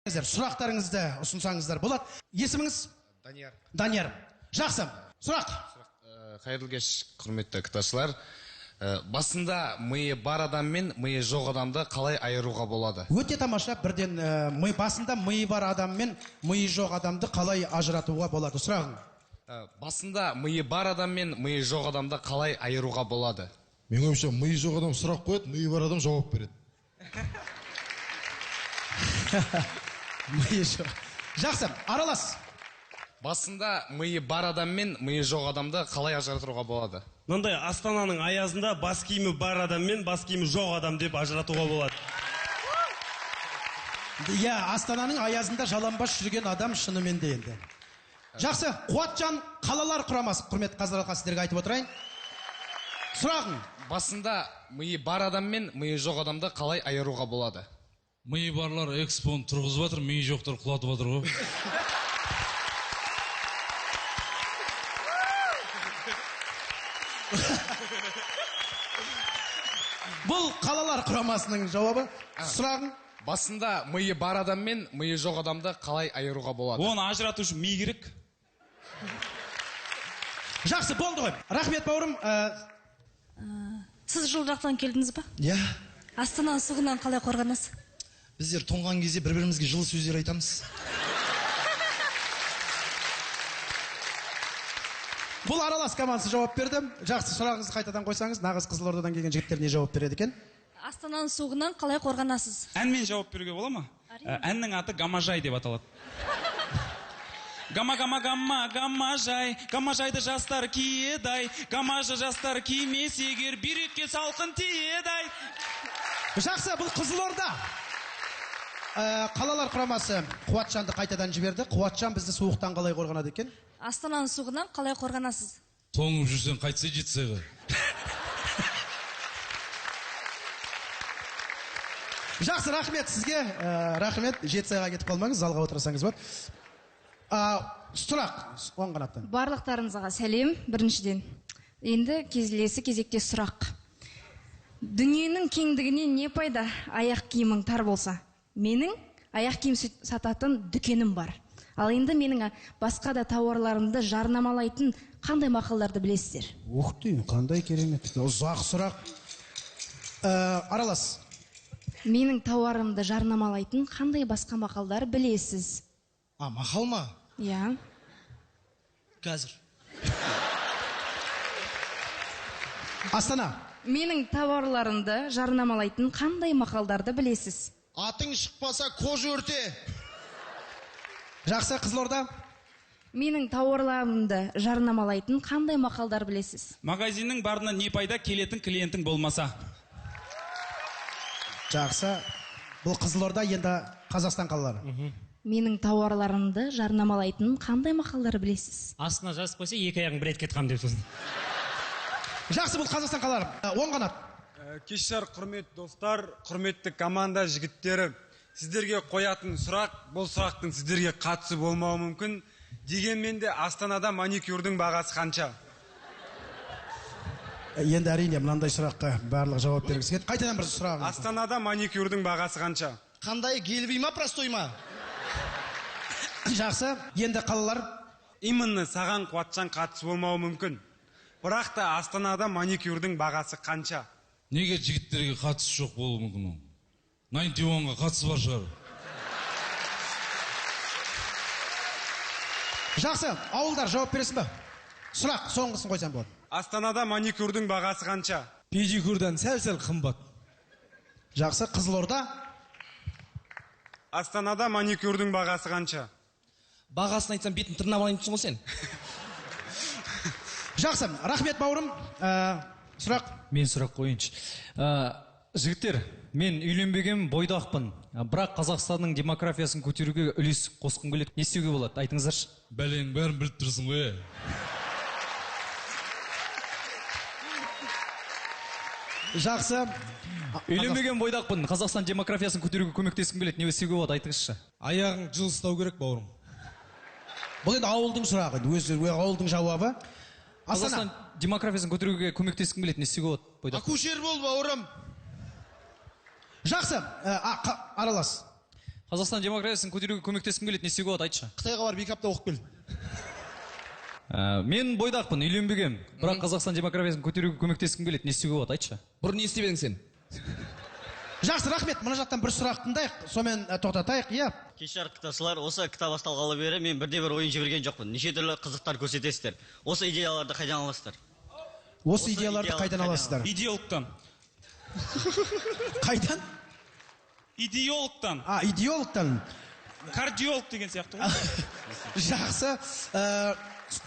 Сұрақтарыңызды ұсынсаңыздар болады. Есіміңіз? Данияр. Данияр. Жақсы. Сұрақ. Қайырлы кеш, құрметті кітапшылар. Басында миы бар адам мен миы жоқ адамды қалай айыруға болады? Өте тамаша. Бірден басында миы бар адам мен миы жоқ адамды қалай ажыратуға болады? Сұрағың. Басында миы бар адам мен миы жоқ адамды қалай айыруға болады? Мен ойымша, миы жоқ адам сұрақ қояды, миы бар адам жауап береді. Миы жоқ. Жақсы, аралас. Басында миы бар адам мен миы жоқ адамды қалай ажыратуға болады? Мындай Астананың аязында бас киімі бар адам мен бас киімі жоқ адам деп ажыратуға болады. Иә, Астананың аязында жалаңбас жүрген адам шынымен де енді. Жақсы, Қуатжан қалалар құрамасы. Құрметті қазылар алқасы, сіздерге айтып отырайын. Сұрағың. Басында миы бар адам мен миы жоқ адамды қалай айыруға болады? Миы барлар экспоны тұрғызып жатыр, миы жоқтар құлатып жатыр ғой. Бұл қалалар құрамасының жауабы. Сұрағың. Басында миы бар адам мен миы жоқ адамды қалай айыруға болады? Оны ажырату үшін ми керек. Жақсы, болды ғой. Рахмет бауырым. Сіз жыл жақтан келдіңіз ба? Иә, Астана суығынан қалай қорғанасыз? біздер тоңған кезде бір-бірімізге жылы сөздер айтамыз. Бұл аралас командасы жауап берді. Жақсы, сұрағыңызды қайтадан қойсаңыз, нағыз Қызылордадан келген жігіттер не жауап береді екен? Астананың суығынан қалай қорғанасыз? Әнмен жауап беруге бола ма? Әннің аты Гамажай деп аталады. Гамажай, Гамажайды жастар киедай, Гамажы жастар кимес егер бүйрекке салқын тиедай. Жақсы, бұл Қызылорда. Қалалар құрамасы Қуатжанды қайтадан жіберді. Қуатжан бізді суықтан қалай қорғанады екен? Астананың суығынан қалай қорғанасыз? Тоңып жүрсен қайтса жетсе ғой. Жақсы, рахмет сізге. Рахмет, жетісайға кетіп қалмаңыз, залға отырсаңыз болады. Сұрақ, оң қанаттан. Барлықтарыңызға сәлем, біріншіден. Енді кезекте сұрақ. Дүниенің кеңдігінен не пайда, аяқ киімің тар болса? Менің аяқ киім сататын дүкенім бар. Ал енді менің басқа да тауарларымды жарнамалайтын қандай мақалдарды білесіздер? Ух ты, қандай керемет. Ұзақ сұрақ. Аралас. Менің тауарымды жарнамалайтын қандай басқа мақалдар білесіз? Мақал ма? Иә. Қазір. Астана. Менің тауарларымды жарнамалайтын қандай мақалдарды білесіз? Атың шықпаса қожа өрте. Жақсы, Қызылорда. Менің тауарларымды жарнамалайтын қандай мақалдар білесіз? Магазиннің барына не пайда, келетін клиентің болмаса? Жақсы. Бұл Қызылорда, енді Қазақстан қалалары. Менің тауарларымды жарнамалайтын қандай мақалдар білесіз? Астына жазып қойса, екі аяғың бір рет кетқам деп сосын. Жақсы, бұл Қазақстан қалалары. Оң қанат. Кешар, құрметті достар, құрметті команда жігіттері, сіздерге қоятын сұрақ, бұл сұрақтың сіздерге қатысы болмауы мүмкін. Дегенмен де Астанада маникюрдің бағасы қанша? Енді әрине мынандай сұраққа барлық жауап бергісі келеді. Қайтадан бір сұрағым. Астанада маникюрдің бағасы қанша? Қандай, келбей ма, простой ма? Жақсы, енді қалалар. Именно саған Қуатжан қатысы болмауы мүмкін. Бірақ та Астанада маникюрдің бағасы қанша? Неге жігіттерге қатысы жоқ болуы мүмкін ол? 91-ға қатысы бар шығар. Жақсы, ауылдар жауап бересің ба? Сұрақ, соңғысын қойсам болады. Астанада маникюрдің бағасы қанша? Педикюрдан сәл-сәл қымбат. Жақсы, Қызылорда. Астанада маникюрдің бағасы қанша? Бағасын айтсам бетін тырнап алайынсың ғой сен. Жақсы, рахмет бауырым. Сұрақ. Мен сұрақ қойыншы. Жігіттер, мен үйленбеген бойдақпын. Бірақ Қазақстанның демографиясын көтеруге үлес қосқым келеді. Не істеуге болады? Айтыңыздаршы. Бәлең бәрін біліп тұрсың ғой. Жақсы. Үйленбеген бойдақпын. Қазақстан демографиясын көтеруге көмектескім келеді. Не істеуге болады? Айтыңызшы. Аяғың жыл ұстау керек, бауырым. Бұл енді ауылдың сұрағы, өзі ауылдың жауабы. Қазақстан демографиясын көтеруге көмектескім келеді. Не істеуге болады? Акушер бол, бауырым. Жақсы, аралас. Қазақстан демократиясын көтеруге көмектескім келеді, не істеуге болады, айтшы. Қытайға барып 2 апта оқып кел. Мен бойдақпын, үйленбегем. Бірақ Қазақстан демократиясын көтеруге көмектескім келеді, не істеуге болады, айтшы. Бұрын не істеп едің сен? Жақсы, рахмет. Мына жақтан бір сұрақ тыңдайық, сонымен тоқтатайық, иә. Кешір кітапшылар, осы кітап басталғалы бері мен бірде-бір ойын жіберген жоқпын. Неше түрлі қызықтар көрсетесіздер. Осы идеяларды қайдан аласыздар? Осы идеяларды қайдан аласыздар? Идеологтан. Қайдан? Идеологтан. Идеологтан. Кардиолог деген сияқты ғой. Жақсы,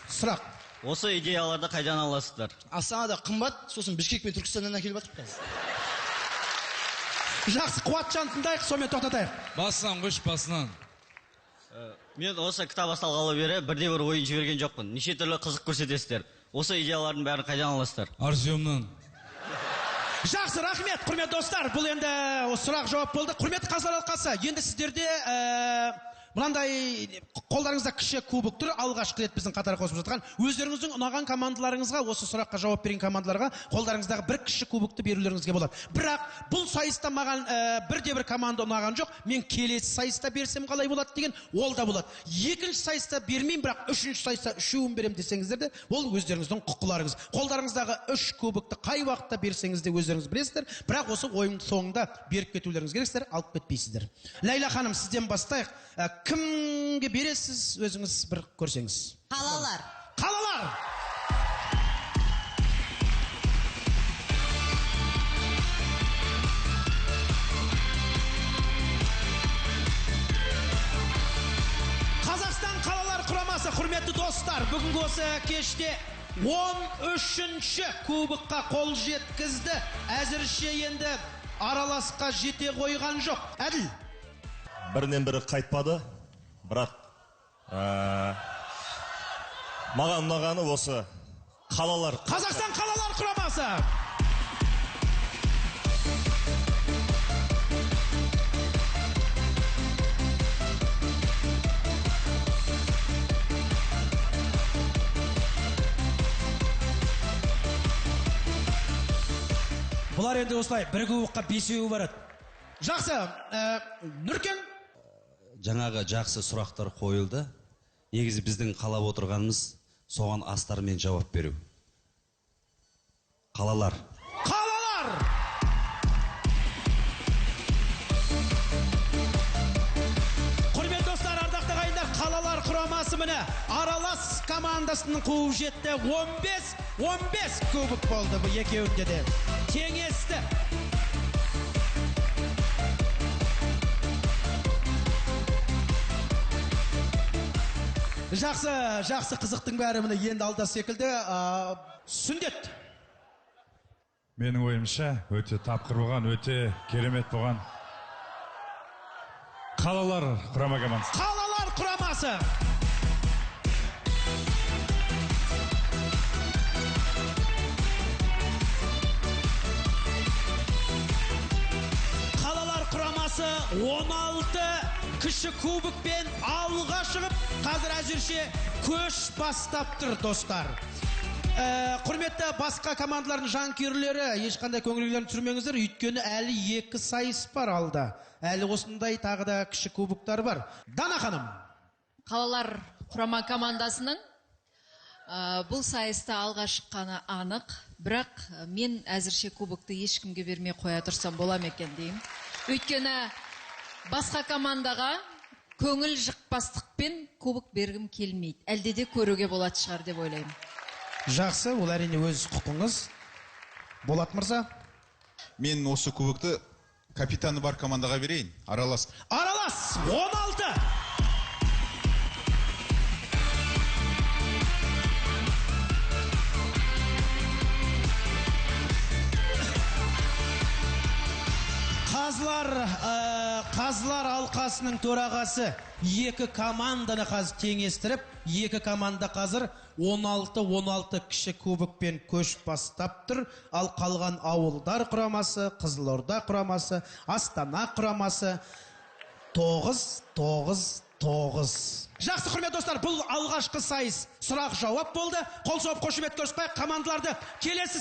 сұрақ. Осы идеяларды қайдан аласыздар? Астанада қымбат, сосын Бішкек пен Түркістаннан әкеліп жатырмыз. Жақсы, Қуатжан тыңдайық, сонымен тоқтатайық. Басынан қойшы, басынан. Мен осы кітап басталғалы бері бірде-бір ойын жіберген жоқпын. Неше түрлі қызық көрсетесіздер. Осы идеялардың бәрін қайдан аласыздар? Арзиомнан. Жақсы, рахмет, құрмет достар. Бұл енді сұрақ жауап болды. Құрметті қазылар алқасы, енді сіздерде мынандай қолдарыңызда кіші кубок тұр, алғашқы рет біздің қатар қосып жатқан. Өздеріңіздің ұнаған командаларыңызға, осы сұраққа жауап берген командаларға қолдарыңыздағы бір кіші кубокты берулеріңізге болады. Бірақ бұл сайыста маған бірде-бір команда ұнаған жоқ. Мен келесі сайыста берсем қалай болады деген, ол да болады. Екінші сайыста бермеймін, бірақ үшінші сайыста үшеуін берем десеңіздер де, ол өздеріңіздің құқыларыңыз. Қолдарыңыздағы 3 кубокты қай уақытта берсеңіз де өздеріңіз білесіздер, бірақ осы ойын соңында беріп кетулеріңіз керексіздер, алып кетпейсіздер. Ләйла ханым, сізден бастайық. Кімге бересіз, өзіңіз бір көрсеңіз? Қалалар. Қалалар! Қазақстан қалалар құрамасы, құрметті достар, бүгінгі осы кеште 13-ші кубокқа қол жеткізді. Әзірше енді араласқа жете қойған жоқ. Әділ? Бірінен бірі қайтпады, бірақ маған ұнағаны осы қалалар. Қазақстан қалалар құрамасы. Бұлар енді осылай бір кубокқа 5-еуі барады. Жақсы, Нүркен? Жаңағы жақсы сұрақтар қойылды. Негізі біздің қалап отырғанымыз соған астармен жауап беру. Қалалар. Қалалар! Құрмет достар, ардақты ағайындар, қалалар құрамасы міне аралас командасының қуып жетті. 15 кубок болды бұл екеуінде де. Теңесті. Жақсы қызықтың бәрі міне енді алда секілді. Сүндет. Менің ойымша өте тапқыр болған, өте керемет болған. Қалалар құрама командасы. Қалалар құрамасы. Қалалар құрамасы 16 кіші кубокпен алға шығып, қазір әзірше көш бастап тұр, достар. Құрметті басқа командалардың жанкүйерлері, ешқандай көңілдерін түсірмеңіздер, өйткені әлі 2 сайыс бар алда. Әлі осындай тағы да кіші кубоктар бар. Дана ханым. Қалалар құрама командасының бұл сайыста алға шыққаны анық, бірақ мен әзірше кубокты ешкімге бермей қоя тұрсам болам екен деймін. Өйткені басқа командаға көңіл жықпастықпен кубок бергім келмейді. Әлде де көруге болады шығар деп ойлаймын. Жақсы, ол әрине өз құқыңыз. Болат мырза? Мен осы кубокты капитаны бар командаға берейін. Аралас. Аралас! 16! Қазылар алқасының төрағасы 2 команданы қазір теңестіріп, 2 команда қазір 16 кіші кубокпен көш бастап тұр. Ал қалған ауылдар құрамасы, Қызылорда құрамасы, Астана құрамасы 9. Жақсы құрмет достар, бұл алғашқы сайыс сұрақ жауап болды. Қол соғып қошемет көрсетпей командаларды келесі